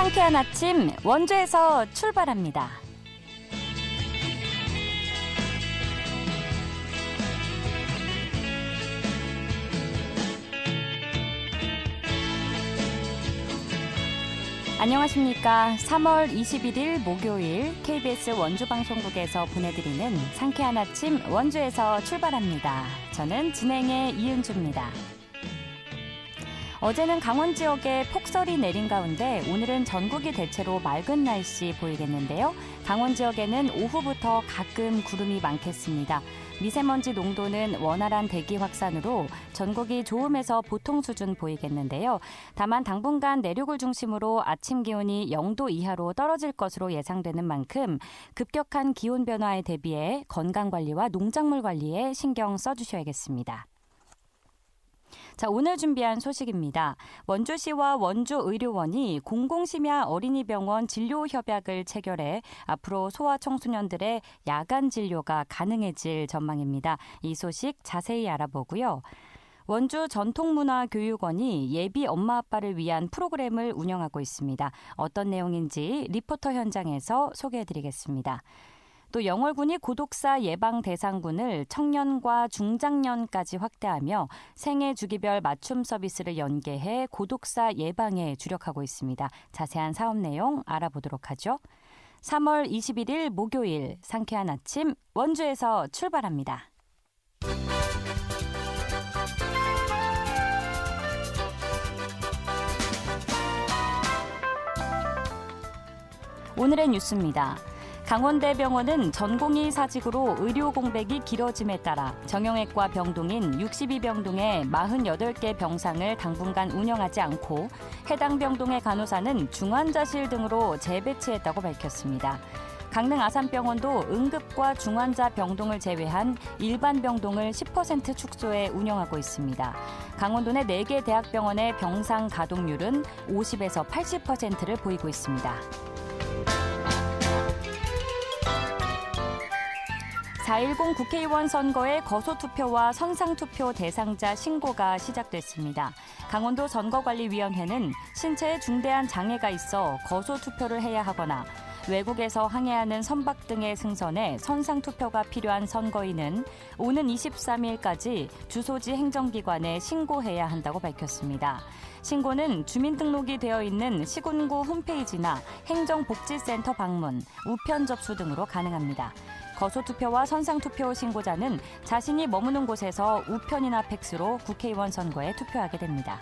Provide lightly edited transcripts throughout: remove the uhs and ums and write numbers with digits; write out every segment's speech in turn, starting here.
상쾌한 아침 원주에서 출발합니다. 안녕하십니까. 3월 21일 목요일 KBS 원주방송국에서 보내드리는 상쾌한 아침 원주에서 출발합니다. 저는 진행의 이은주입니다. 어제는 강원 지역에 폭설이 내린 가운데 오늘은 전국이 대체로 맑은 날씨 보이겠는데요. 강원 지역에는 오후부터 가끔 구름이 많겠습니다. 미세먼지 농도는 원활한 대기 확산으로 전국이 좋음에서 보통 수준 보이겠는데요. 다만 당분간 내륙을 중심으로 아침 기온이 0도 이하로 떨어질 것으로 예상되는 만큼 급격한 기온 변화에 대비해 건강관리와 농작물 관리에 신경 써주셔야겠습니다. 자, 오늘 준비한 소식입니다. 원주시와 원주의료원이 공공심야 어린이병원 진료협약을 체결해 앞으로 소아청소년들의 야간 진료가 가능해질 전망입니다. 이 소식 자세히 알아보고요. 원주 전통문화교육원이 예비 엄마 아빠를 위한 프로그램을 운영하고 있습니다. 어떤 내용인지 리포터 현장에서 소개해드리겠습니다. 또 영월군이 고독사 예방 대상군을 청년과 중장년까지 확대하며 생애 주기별 맞춤 서비스를 연계해 고독사 예방에 주력하고 있습니다. 자세한 사업 내용 알아보도록 하죠. 3월 21일 목요일 상쾌한 아침 원주에서 출발합니다. 오늘의 뉴스입니다. 강원대병원은 전공의 사직으로 의료 공백이 길어짐에 따라 정형외과 병동인 62병동의 48개 병상을 당분간 운영하지 않고 해당 병동의 간호사는 중환자실 등으로 재배치했다고 밝혔습니다. 강릉 아산병원도 응급과 중환자 병동을 제외한 일반 병동을 10% 축소해 운영하고 있습니다. 강원도 내 4개 대학병원의 병상 가동률은 50에서 80%를 보이고 있습니다. 4.10 국회의원 선거의 거소투표와 선상투표 대상자 신고가 시작됐습니다. 강원도 선거관리위원회는 신체에 중대한 장애가 있어 거소투표를 해야 하거나 외국에서 항해하는 선박 등의 승선에 선상투표가 필요한 선거인은 오는 23일까지 주소지 행정기관에 신고해야 한다고 밝혔습니다. 신고는 주민등록이 되어 있는 시군구 홈페이지나 행정복지센터 방문, 우편 접수 등으로 가능합니다. 거소투표와 선상투표 신고자는 자신이 머무는 곳에서 우편이나 팩스로 국회의원 선거에 투표하게 됩니다.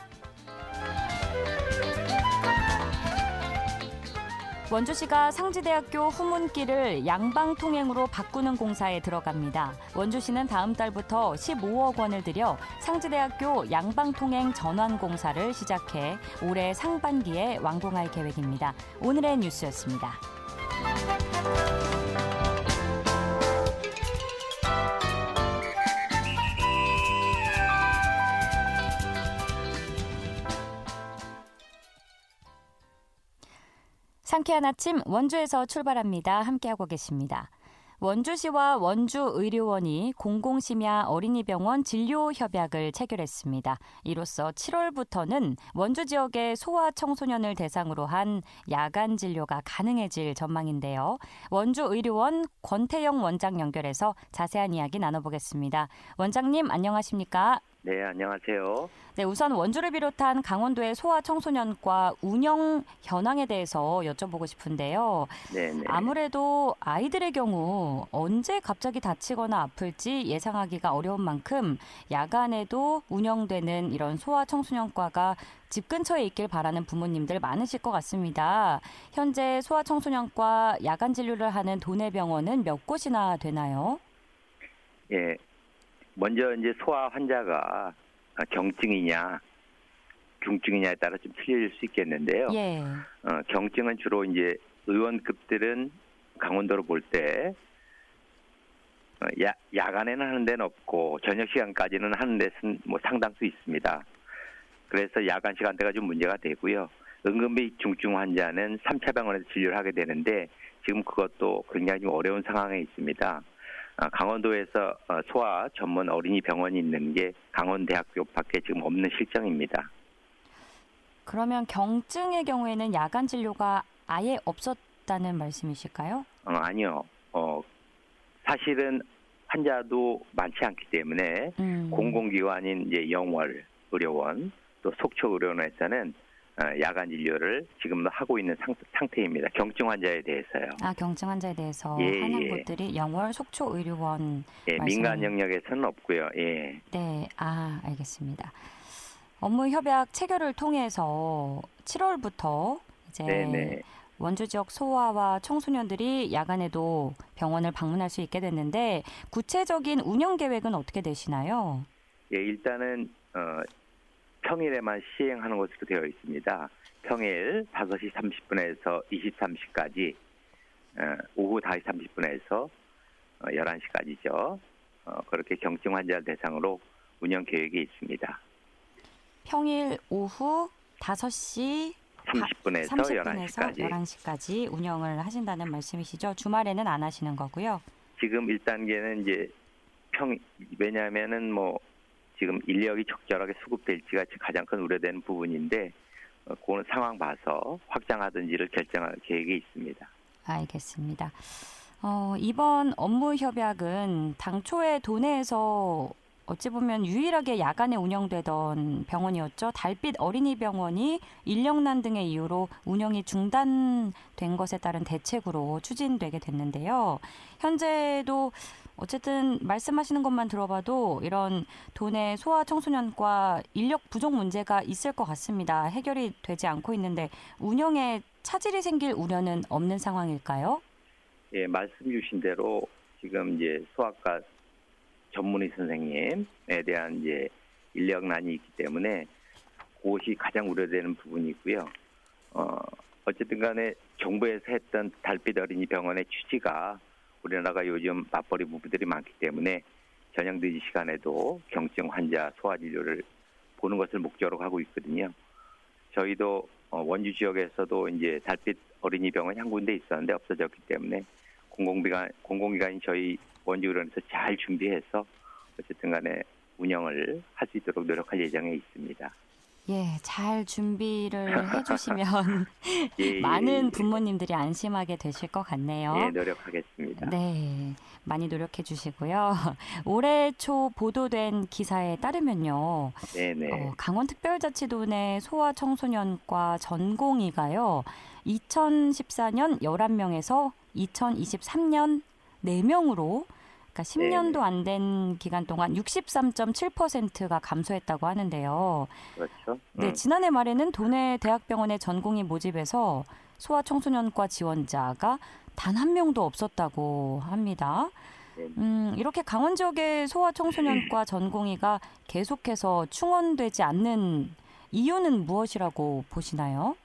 원주시가 상지대학교 후문길을 양방통행으로 바꾸는 공사에 들어갑니다. 원주시는 다음 달부터 15억 원을 들여 상지대학교 양방통행 전환 공사를 시작해 올해 상반기에 완공할 계획입니다. 오늘의 뉴스였습니다. 상쾌한 아침 원주에서 출발합니다. 함께하고 계십니다. 원주시와 원주의료원이 공공심야 어린이병원 진료협약을 체결했습니다. 이로써 7월부터는 원주 지역의 소아청소년을 대상으로 한 야간 진료가 가능해질 전망인데요. 원주의료원 권태영 원장 연결해서 자세한 이야기 나눠보겠습니다. 원장님 안녕하십니까? 네, 안녕하세요. 네, 우선 원주를 비롯한 강원도의 소아청소년과 운영 현황에 대해서 여쭤보고 싶은데요. 네네. 아무래도 아이들의 경우 언제 갑자기 다치거나 아플지 예상하기가 어려운 만큼 야간에도 운영되는 이런 소아청소년과가 집 근처에 있길 바라는 부모님들 많으실 것 같습니다. 현재 소아청소년과 야간 진료를 하는 도내 병원은 몇 곳이나 되나요? 예. 먼저 이제 소아 환자가 경증이냐 중증이냐에 따라 좀 틀릴 수 있겠는데요. 예. 경증은 주로 이제 의원급들은 강원도로 볼 때 야간에는 하는 데는 없고 저녁 시간까지는 하는 데는 뭐 상당수 있습니다. 그래서 야간 시간대가 좀 문제가 되고요. 응급및 중증 환자는 3차 병원에서 진료를 하게 되는데 지금 그것도 굉장히 좀 어려운 상황에 있습니다. 강원도에서 소아 전문 어린이 병원이 있는 게 강원대학교밖에 지금 없는 실정입니다. 그러면 경증의 경우에는 야간 진료가 아예 없었다는 말씀이실까요? 아니요. 사실은 환자도 많지 않기 때문에 공공기관인 이제 영월 의료원 또 속초 의료원에서는 야간 진료를 지금도 하고 있는 상태입니다. 경증 환자에 대해서요. 경증 환자에 대해서 예, 하는 예. 곳들이 영월 속초 의료원 예, 민간 영역에서는 없고요. 예. 네, 알겠습니다. 업무 협약 체결을 통해서 7월부터 이제 네네. 원주 지역 소아와 청소년들이 야간에도 병원을 방문할 수 있게 됐는데 구체적인 운영 계획은 어떻게 되시나요? 예, 일단은 평일에만 시행하는 것으로 되어 있습니다. 평일 5시 30분에서 23시까지, 오후 5시 30분에서 11시까지죠. 그렇게 경증 환자를 대상으로 운영 계획이 있습니다. 평일 오후 5시 30분에서 11시까지. 11시까지 운영을 하신다는 말씀이시죠? 주말에는 안 하시는 거고요. 지금 1단계는 이제 왜냐하면은 지금 인력이 적절하게 수급될지가 가장 큰 우려되는 부분인데, 그거는 상황 봐서 확장하든지를 결정할 계획이 있습니다. 알겠습니다. 이번 업무 협약은 당초에 도내에서 어찌 보면 유일하게 야간에 운영되던 병원이었죠. 달빛 어린이병원이 인력난 등의 이유로 운영이 중단된 것에 따른 대책으로 추진되게 됐는데요. 현재도 어쨌든 말씀하시는 것만 들어봐도 이런 도내 소아 청소년과 인력 부족 문제가 있을 것 같습니다. 해결이 되지 않고 있는데 운영에 차질이 생길 우려는 없는 상황일까요? 예, 말씀 주신 대로 지금 이제 소아과 전문의 선생님에 대한 이제 인력난이 있기 때문에 그것이 가장 우려되는 부분이고요. 어쨌든 간에 정부에서 했던 달빛 어린이 병원의 취지가 우리나라가 요즘 맞벌이 부부들이 많기 때문에 저녁 늦은 시간에도 경증 환자 소아 진료를 보는 것을 목적으로 하고 있거든요. 저희도 원주 지역에서도 이제 달빛 어린이 병원이 한 군데 있었는데 없어졌기 때문에 공공기관인 저희 원주 의료원에서 잘 준비해서 어쨌든 간에 운영을 할 수 있도록 노력할 예정에 있습니다. 예, 잘 준비를 해주시면 예, 많은 부모님들이 안심하게 되실 것 같네요. 예, 노력하겠습니다. 네, 많이 노력해 주시고요. 올해 초 보도된 기사에 따르면요. 네네. 강원특별자치도 내 소아청소년과 전공의가요. 2014년 11명에서 2023년 4명으로 그러니까 10년도 안 된 기간 동안 63.7%가 감소했다고 하는데요. 그렇죠. 네, 지난해 말에는 도내 대학병원의 전공의 모집에서 소아청소년과 지원자가 단 한 명도 없었다고 합니다. 이렇게 강원 지역의 소아청소년과 전공의가 계속해서 충원되지 않는 이유는 무엇이라고 보시나요?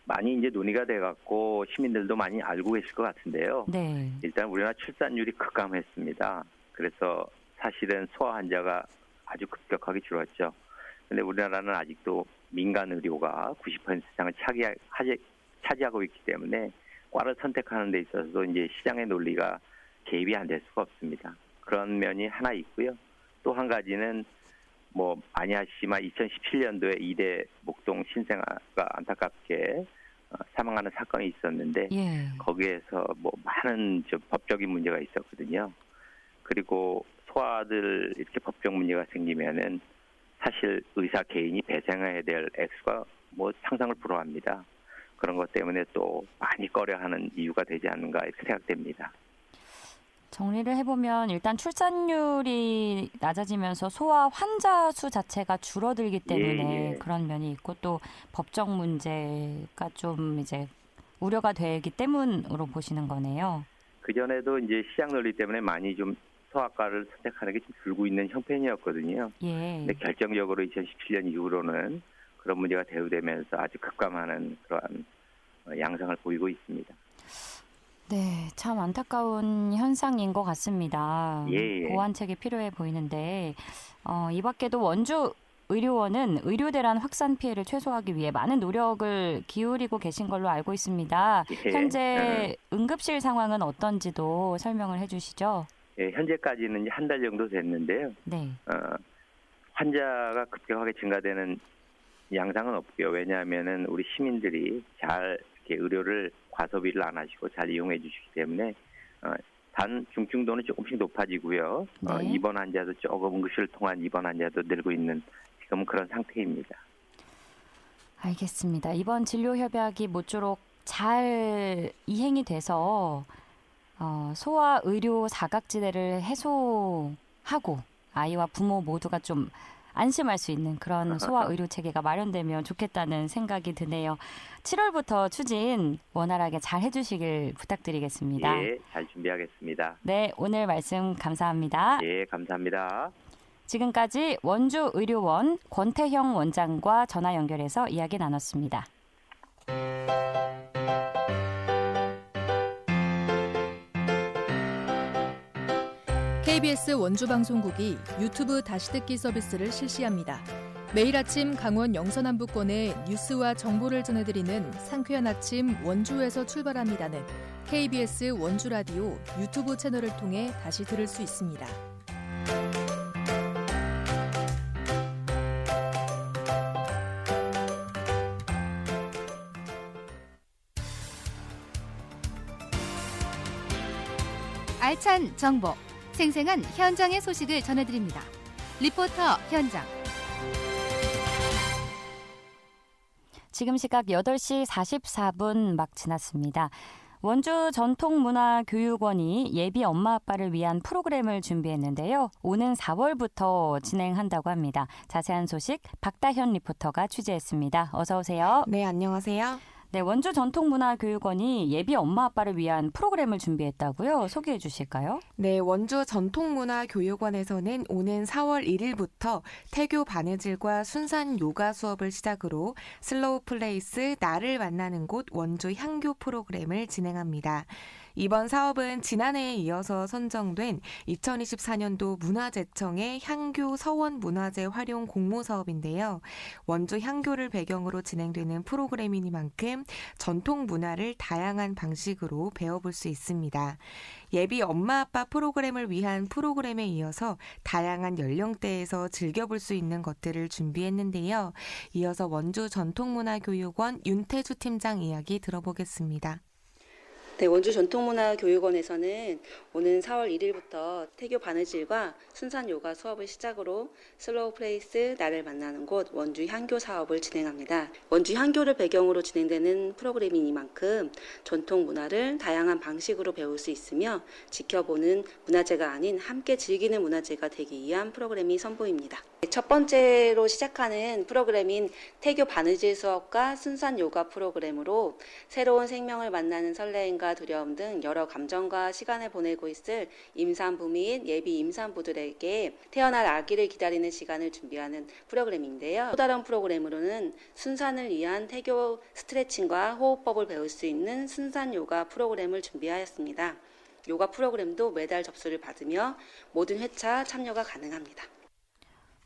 많이 이제 논의가 돼갖고 시민들도 많이 알고 계실 것 같은데요. 네. 일단 우리나라 출산율이 급감했습니다. 그래서 사실은 소아 환자가 아주 급격하게 줄었죠. 근데 우리나라는 아직도 민간 의료가 90% 이상을 차지하고 있기 때문에 과를 선택하는 데 있어서도 이제 시장의 논리가 개입이 안 될 수가 없습니다. 그런 면이 하나 있고요. 또 한 가지는 많이 아시지만 2017년도에 이대 목동 신생아가 안타깝게 사망하는 사건이 있었는데 예. 거기에서 많은 법적인 문제가 있었거든요. 그리고 소아들 이렇게 법적 문제가 생기면은 사실 의사 개인이 배상해야 될 액수가 상상을 불허합니다. 그런 것 때문에 또 많이 꺼려하는 이유가 되지 않는가 이렇게 생각됩니다. 정리를 해보면 일단 출산율이 낮아지면서 소아 환자 수 자체가 줄어들기 때문에 그런 면이 있고 또 법적 문제가 좀 이제 우려가 되기 때문으로 보시는 거네요. 그전에도 이제 시장 논리 때문에 많이 좀 소아과를 선택하는 게 좀 줄고 있는 형편이었거든요. 예. 근데 결정적으로 2017년 이후로는 그런 문제가 대두되면서 아주 급감하는 그러한 양상을 보이고 있습니다. 네, 참 안타까운 현상인 것 같습니다. 예. 보완책이 필요해 보이는데 이 밖에도 원주 의료원은 의료대란 확산 피해를 최소화하기 위해 많은 노력을 기울이고 계신 걸로 알고 있습니다. 예. 현재 응급실 상황은 어떤지도 설명을 해주시죠. 예, 현재까지는 한 달 정도 됐는데요. 네. 환자가 급격하게 증가되는 양상은 없고요. 왜냐하면은 우리 시민들이 잘 이렇게 의료를 과소비를 안 하시고 잘 이용해 주시기 때문에 단 중증도는 조금씩 높아지고요. 네. 입원 환자도 조금 응급실을 통한 입원 환자도 늘고 있는 지금은 그런 상태입니다. 알겠습니다. 이번 진료 협약이 모쪼록 잘 이행이 돼서 소아 의료 사각지대를 해소하고 아이와 부모 모두가 좀 안심할 수 있는 그런 소아 의료 체계가 마련되면 좋겠다는 생각이 드네요. 7월부터 추진 원활하게 잘 해주시길 부탁드리겠습니다. 예, 잘 준비하겠습니다. 네, 오늘 말씀 감사합니다. 예, 감사합니다. 지금까지 원주의료원 권태형 원장과 전화 연결해서 이야기 나눴습니다. KBS 원주방송국이 유튜브 다시 듣기 서비스를 실시합니다. 매일 아침 강원 영서남부권의 뉴스와 정보를 전해드리는 상쾌한 아침 원주에서 출발합니다는 KBS 원주라디오 유튜브 채널을 통해 다시 들을 수 있습니다. 알찬 정보, 생생한 현장의 소식을 전해드립니다. 리포터 현장. 지금 시각 8시 44분 막 지났습니다. 원주 전통문화교육원이 예비 엄마 아빠를 위한 프로그램을 준비했는데요. 오는 4월부터 진행한다고 합니다. 자세한 소식 박다현 리포터가 취재했습니다. 어서 오세요. 네, 안녕하세요. 네, 원주 전통문화교육원이 예비 엄마 아빠를 위한 프로그램을 준비했다고요? 소개해 주실까요? 네, 원주 전통문화교육원에서는 오는 4월 1일부터 태교 바느질과 순산 요가 수업을 시작으로 슬로우 플레이스 나를 만나는 곳 원주 향교 프로그램을 진행합니다. 이번 사업은 지난해에 이어서 선정된 2024년도 문화재청의 향교 서원 문화재 활용 공모 사업인데요. 원주 향교를 배경으로 진행되는 프로그램이니만큼 전통 문화를 다양한 방식으로 배워볼 수 있습니다. 예비 엄마 아빠 프로그램을 위한 프로그램에 이어서 다양한 연령대에서 즐겨볼 수 있는 것들을 준비했는데요. 이어서 원주 전통문화교육원 윤태주 팀장 이야기 들어보겠습니다. 네, 원주 전통문화교육원에서는 오는 4월 1일부터 태교 바느질과 순산 요가 수업을 시작으로 슬로우 플레이스 나를 만나는 곳 원주 향교 사업을 진행합니다. 원주 향교를 배경으로 진행되는 프로그램이니만큼 전통 문화를 다양한 방식으로 배울 수 있으며 지켜보는 문화재가 아닌 함께 즐기는 문화재가 되기 위한 프로그램이 선보입니다. 첫 번째로 시작하는 프로그램인 태교 바느질 수업과 순산 요가 프로그램으로 새로운 생명을 만나는 설레임과 두려움 등 여러 감정과 시간을 보내고 있을 임산부 및 예비 임산부들에게 태어날 아기를 기다리는 시간을 준비하는 프로그램인데요. 또 다른 프로그램으로는 순산을 위한 태교 스트레칭과 호흡법을 배울 수 있는 순산 요가 프로그램을 준비하였습니다. 요가 프로그램도 매달 접수를 받으며 모든 회차 참여가 가능합니다.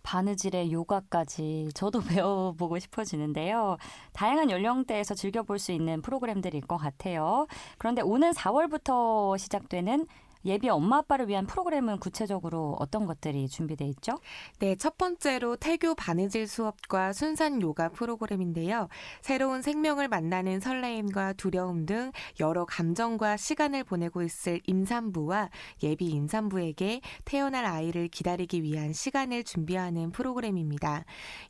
바느질의 요가까지 저도 배워보고 싶어지는데요. 다양한 연령대에서 즐겨볼 수 있는 프로그램들일 것 같아요. 그런데 오는 4월부터 시작되는 예비 엄마 아빠를 위한 프로그램은 구체적으로 어떤 것들이 준비되어 있죠? 네, 첫 번째로 태교 바느질 수업과 순산 요가 프로그램인데요. 새로운 생명을 만나는 설레임과 두려움 등 여러 감정과 시간을 보내고 있을 임산부와 예비 임산부에게 태어날 아이를 기다리기 위한 시간을 준비하는 프로그램입니다.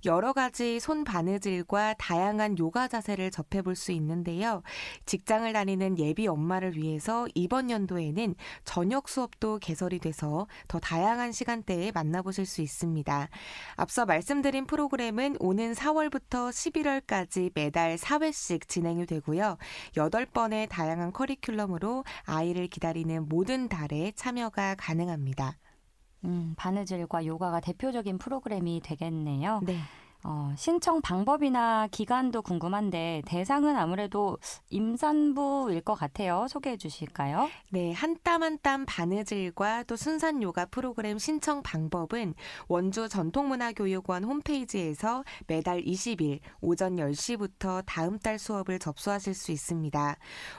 여러 가지 손 바느질과 다양한 요가 자세를 접해볼 수 있는데요. 직장을 다니는 예비 엄마를 위해서 이번 연도에는 저녁 수업도 개설이 돼서 더 다양한 시간대에 만나보실 수 있습니다. 앞서 말씀드린 프로그램은 오는 4월부터 11월까지 매달 4회씩 진행이 되고요. 8번의 다양한 커리큘럼으로 아이를 기다리는 모든 달에 참여가 가능합니다. 바느질과 요가가 대표적인 프로그램이 되겠네요. 네. 신청 방법이나 기간도 궁금한데 대상은 아무래도 임산부일 것 같아요. 소개해 주실까요? 네, 한 땀 한 땀 바느질과 또 순산 요가 프로그램 신청 방법은 원주 전통문화교육원 홈페이지에서 매달 20일 오전 10시부터 다음 달 수업을 접수하실 수 있습니다.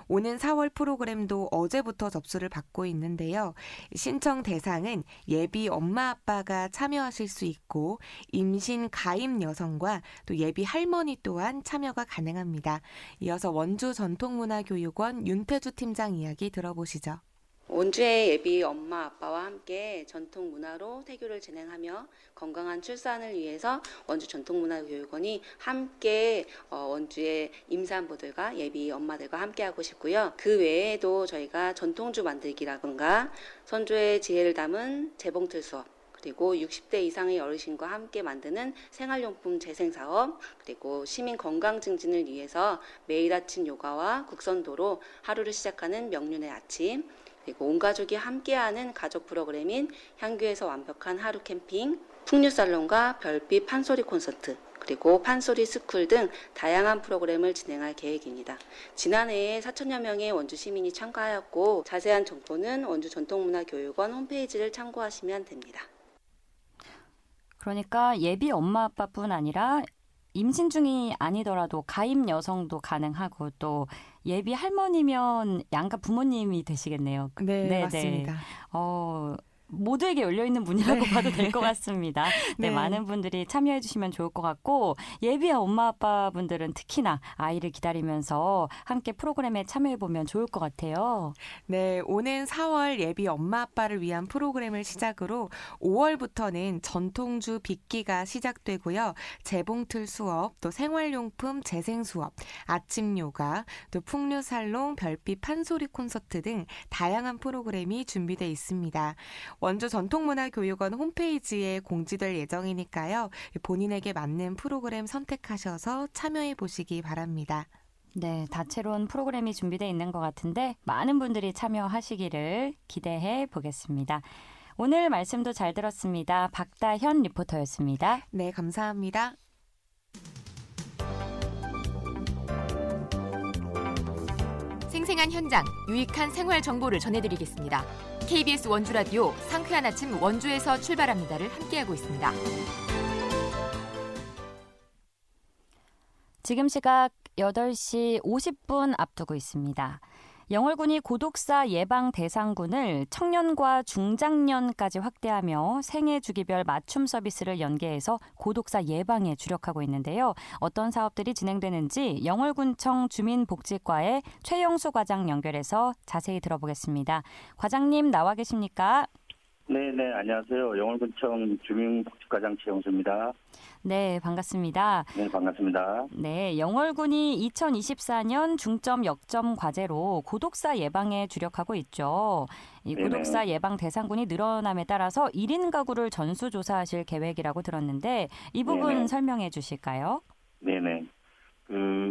오는 4월 프로그램도 어제부터 접수를 받고 있는데요. 신청 대상은 예비 엄마 아빠가 참여하실 수 있고 임신 가임 여성과 또 예비 할머니 또한 참여가 가능합니다. 이어서 원주 전통문화교육원 윤태주 팀장 이야기 들어보시죠. 원주의 예비 엄마 아빠와 함께 전통 문화로 태교를 진행하며 건강한 출산을 위해서 원주 전통문화교육원이 함께 원주의 임산부들과 예비 엄마들과 함께 하고 싶고요. 그 외에도 저희가 전통주 만들기라든가 선조의 지혜를 담은 재봉틀 수업, 그리고 60대 이상의 어르신과 함께 만드는 생활용품 재생사업, 그리고 시민 건강 증진을 위해서 매일 아침 요가와 국선도로 하루를 시작하는 명륜의 아침, 그리고 온 가족이 함께하는 가족 프로그램인 향교에서 완벽한 하루 캠핑, 풍류살롱과 별빛 판소리 콘서트, 그리고 판소리 스쿨 등 다양한 프로그램을 진행할 계획입니다. 지난해에 4천여 명의 원주 시민이 참가하였고 자세한 정보는 원주 전통문화교육원 홈페이지를 참고하시면 됩니다. 그러니까 예비 엄마 아빠뿐 아니라 임신 중이 아니더라도 가임 여성도 가능하고 또 예비 할머니면 양가 부모님이 되시겠네요. 네, 맞습니다. 모두에게 열려있는 문이라고 봐도 될 것 같습니다. 네, 네. 많은 분들이 참여해 주시면 좋을 것 같고 예비 엄마 아빠분들은 특히나 아이를 기다리면서 함께 프로그램에 참여해 보면 좋을 것 같아요. 네, 오는 4월 예비 엄마 아빠를 위한 프로그램을 시작으로 5월부터는 전통주 빚기가 시작되고요. 재봉틀 수업, 또 생활용품 재생 수업, 아침 요가, 또 풍류살롱, 별빛 판소리 콘서트 등 다양한 프로그램이 준비되어 있습니다. 원주 전통문화교육원 홈페이지에 공지될 예정이니까요. 본인에게 맞는 프로그램 선택하셔서 참여해 보시기 바랍니다. 네, 다채로운 프로그램이 준비되어 있는 것 같은데 많은 분들이 참여하시기를 기대해 보겠습니다. 오늘 말씀도 잘 들었습니다. 박다현 리포터였습니다. 네, 감사합니다. 생생한 현장, 유익한 생활 정보를 전해드리겠습니다. KBS 원주 라디오 상쾌한 아침 원주에서 출발합니다를 함께하고 있습니다. 지금 시각 8시 50분 앞두고 있습니다. 영월군이 고독사 예방 대상군을 청년과 중장년까지 확대하며 생애 주기별 맞춤 서비스를 연계해서 고독사 예방에 주력하고 있는데요. 어떤 사업들이 진행되는지 영월군청 주민복지과의 최영수 과장 연결해서 자세히 들어보겠습니다. 과장님 나와 계십니까? 네, 안녕하세요. 영월군청 주민복지과장 최영수입니다. 네, 반갑습니다. 네, 반갑습니다. 네, 영월군이 2024년 중점 역점 과제로 고독사 예방에 주력하고 있죠. 이 고독사 예방 대상군이 늘어남에 따라서 1인 가구를 전수조사하실 계획이라고 들었는데 이 부분 설명해 주실까요? 네네.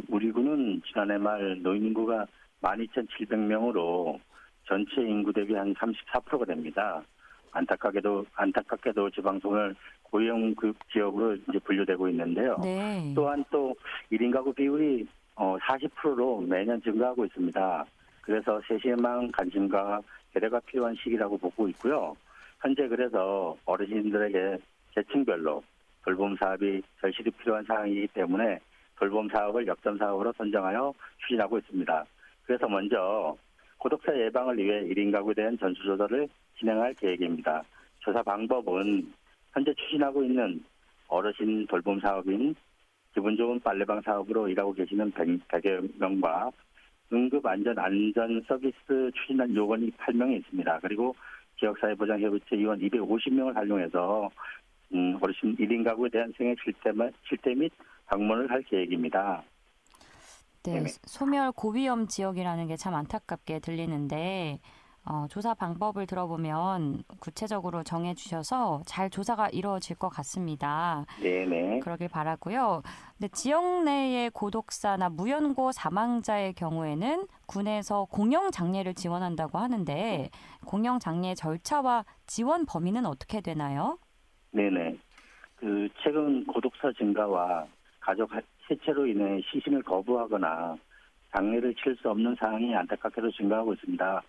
우리 군은 지난해 말 노인 인구가 12,700명으로 전체 인구 대비 한 34%가 됩니다. 안타깝게도 지방송을 고용급 지역으로 이제 분류되고 있는데요. 네. 또한 또 1인 가구 비율이 40%로 매년 증가하고 있습니다. 그래서 세심한 관심과 배려가 필요한 시기라고 보고 있고요. 현재 그래서 어르신들에게 계층별로 돌봄 사업이 절실히 필요한 상황이기 때문에 돌봄 사업을 역점 사업으로 선정하여 추진하고 있습니다. 그래서 먼저 고독사 예방을 위해 1인 가구에 대한 전수조사를 진행할 계획입니다. 조사 방법은 현재 추진하고 있는 어르신 돌봄 사업인 기분 좋은 빨래방 사업으로 일하고 계시는 100여 명과 응급안전 서비스 추진한 요원이 8명이 있습니다. 그리고 지역사회보장협의체 위원 250명을 활용해서 어르신 1인 가구에 대한 생애 실태 및 방문을 할 계획입니다. 네, 소멸 고위험 지역이라는 게 참 안타깝게 들리는데 조사 방법을 들어보면 구체적으로 정해주셔서 잘 조사가 이루어질 것 같습니다. 네네. 그러길 바라고요. 근데 지역 내의 고독사나 무연고 사망자의 경우에는 군에서 공영 장례를 지원한다고 하는데 공영 장례 절차와 지원 범위는 어떻게 되나요? 네네. 최근 고독사 증가와 가족 해체로 인해 시신을 거부하거나 장례를 치를 수 없는 상황이 안타깝게도 증가하고 있습니다.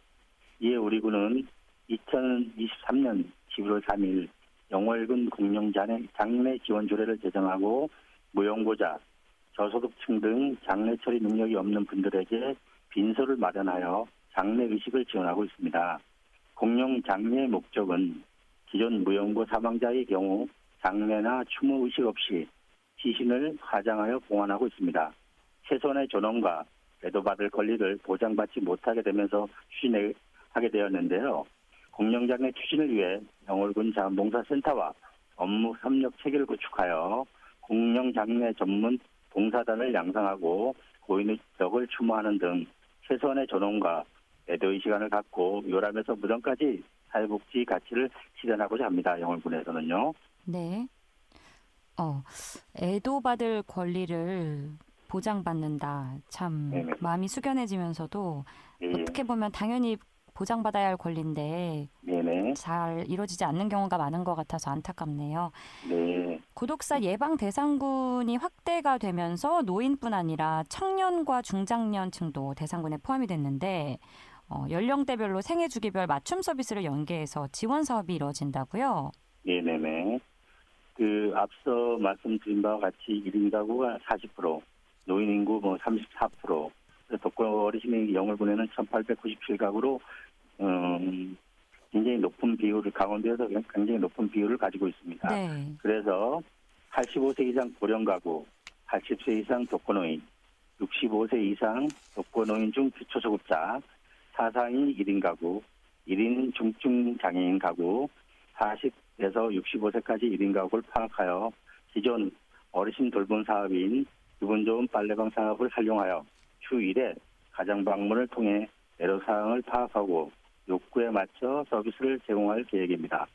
이에 우리 군은 2023년 11월 3일 영월군 공영장례 지원 조례를 제정하고 무연고자, 저소득층 등 장례 처리 능력이 없는 분들에게 빈소를 마련하여 장례 의식을 지원하고 있습니다. 공영장례의 목적은 기존 무연고 사망자의 경우 장례나 추모 의식 없이 시신을 화장하여 봉안하고 있습니다. 최소한의 존엄과 애도받을 권리를 보장받지 못하게 되면서 추진하게 되었는데요. 공영장애 추진을 위해 영월군 자원봉사센터와 업무 협력 체계를 구축하여 공영장애 전문 봉사단을 양성하고 고인의 덕을 추모하는 등 최소한의 존엄과 애도의 시간을 갖고 요람에서 무덤까지 사회복지 가치를 실현하고자 합니다. 영월군에서는요. 네. 애도받을 권리를 보장받는다. 참 네네. 마음이 숙연해지면서도 예. 어떻게 보면 당연히 보장받아야 할 권리인데 네네. 잘 이루어지지 않는 경우가 많은 것 같아서 안타깝네요. 네. 고독사 예방 대상군이 확대가 되면서 노인뿐 아니라 청년과 중장년층도 대상군에 포함이 됐는데 연령대별로 생애 주기별 맞춤 서비스를 연계해서 지원 사업이 이루어진다고요? 네네네. 앞서 말씀드린 바와 같이 1인 가구가 40%, 노인 인구 34%, 독거 어르신의 영월군에는 1,897가구로 굉장히 높은 비율을 강원도에서 굉장히 높은 비율을 가지고 있습니다. 네. 그래서 85세 이상 고령 가구, 80세 이상 독거노인, 65세 이상 독거노인 중 기초소득자, 사상이 1인 가구, 1인 중증 장애인 가구, 40에서 65세까지 1인 가구를 파악하여 기존 어르신 돌봄 사업인 기분 좋은 빨래방 사업을 활용하여 주 1회 가정 방문을 통해 애로사항을 파악하고 욕구에 맞춰 서비스를 제공할 계획입니다.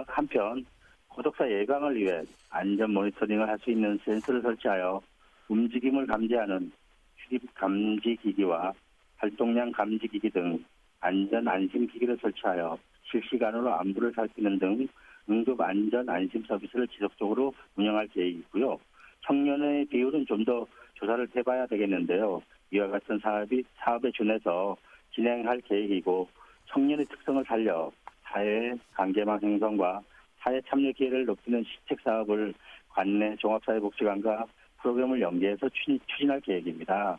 한편 고독사 예방을 위해 안전 모니터링을 할 수 있는 센서를 설치하여 움직임을 감지하는 출입 감지 기기와 활동량 감지 기기 등 안전 안심 기기를 설치하여 실시간으로 안부를 살피는 등 응급 안전 안심 서비스를 지속적으로 운영할 계획이고요. 청년의 비율은 좀 더 조사를 해봐야 되겠는데요. 이와 같은 사업에 준해서 진행할 계획이고 청년의 특성을 살려 사회 관계망 형성과 사회 참여 기회를 높이는 시책 사업을 관내 종합사회복지관과 프로그램을 연계해서 추진할 계획입니다.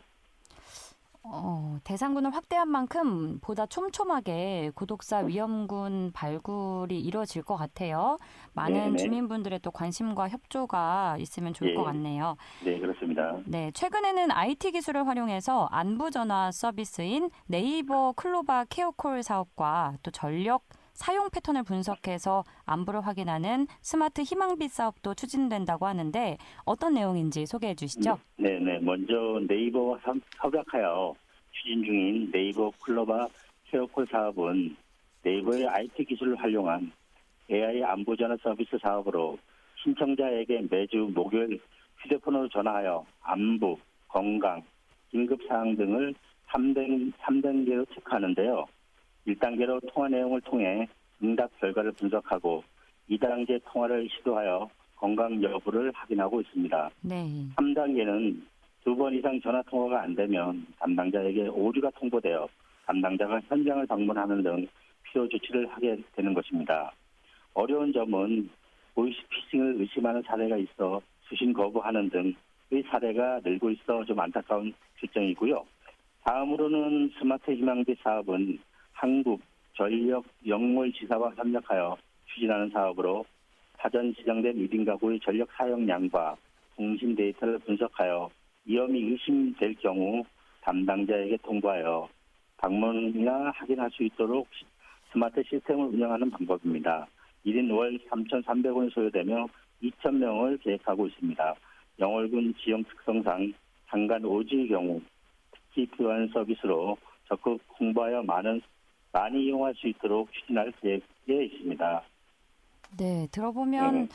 대상군을 확대한 만큼 보다 촘촘하게 고독사 위험군 발굴이 이루어질 것 같아요. 많은 네네. 주민분들의 또 관심과 협조가 있으면 좋을 것 같네요. 네, 그렇습니다. 네, 최근에는 IT 기술을 활용해서 안부전화 서비스인 네이버 클로바 케어콜 사업과 또 전력 사용 패턴을 분석해서 안부를 확인하는 스마트 희망빛 사업도 추진된다고 하는데 어떤 내용인지 소개해 주시죠. 네. 먼저 네이버와 협약하여 추진 중인 네이버 클로바 케어콜 사업은 네이버의 IT 기술을 활용한 AI 안부전화 서비스 사업으로 신청자에게 매주 목요일 휴대폰으로 전화하여 안부, 건강, 긴급사항 등을 3단계로 체크하는데요. 1단계로 통화 내용을 통해 응답 결과를 분석하고 2단계 통화를 시도하여 건강 여부를 확인하고 있습니다. 네. 3단계는 2번 이상 전화 통화가 안 되면 담당자에게 오류가 통보되어 담당자가 현장을 방문하는 등 필요 조치를 하게 되는 것입니다. 어려운 점은 보이스피싱을 의심하는 사례가 있어 수신 거부하는 등의 사례가 늘고 있어 좀 안타까운 실정이고요. 다음으로는 스마트 희망빛 사업은 한국 전력 영월지사와 협력하여 추진하는 사업으로 사전 지정된 1인 가구의 전력 사용량과 통신 데이터를 분석하여 위험이 의심될 경우 담당자에게 통보하여 방문이나 확인할 수 있도록 스마트 시스템을 운영하는 방법입니다. 1인 월 3,300원이 소요되며 2,000명을 계획하고 있습니다. 영월군 지형 특성상 상간 오지의 경우 특히 필요한 서비스로 적극 홍보하여 많이 이용할 수 있도록 추진할 계획에 있습니다. 네, 들어보면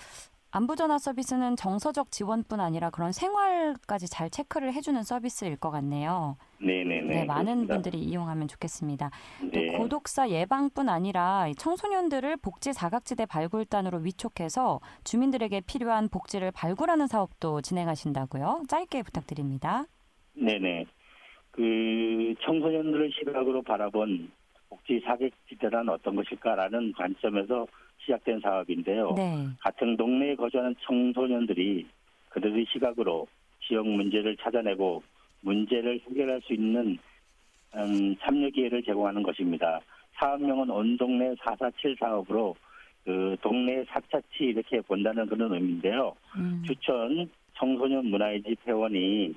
안부전화 서비스는 정서적 지원뿐 아니라 그런 생활까지 잘 체크를 해주는 서비스일 것 같네요. 네, 많은 그렇습니다. 분들이 이용하면 좋겠습니다. 또 네. 고독사 예방뿐 아니라 청소년들을 복지 사각지대 발굴단으로 위촉해서 주민들에게 필요한 복지를 발굴하는 사업도 진행하신다고요? 짧게 부탁드립니다. 네네. 청소년들을 시각으로 바라본 복지 사각지대란 어떤 것일까라는 관점에서 시작된 사업인데요. 네. 같은 동네에 거주하는 청소년들이 그들의 시각으로 지역 문제를 찾아내고 문제를 해결할 수 있는 참여 기회를 제공하는 것입니다. 사업명은 온 동네 447 사업으로 그 동네 삭자치 이렇게 본다는 그런 의미인데요. 주천 청소년 문화의집 회원이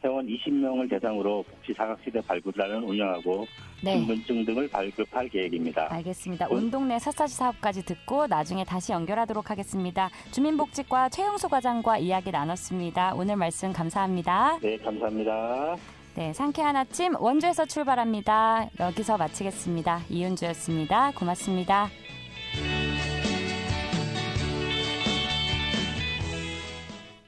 회원 20명을 대상으로 복지 사각지대 발굴단을 운영하고 네. 신분증 등을 발급할 계획입니다. 알겠습니다. 온 동네 샅샅이 사업까지 듣고 나중에 다시 연결하도록 하겠습니다. 주민복지과 최용수 과장과 이야기 나눴습니다. 오늘 말씀 감사합니다. 네, 감사합니다. 네, 상쾌한 아침 원주에서 출발합니다. 여기서 마치겠습니다. 이윤주였습니다. 고맙습니다.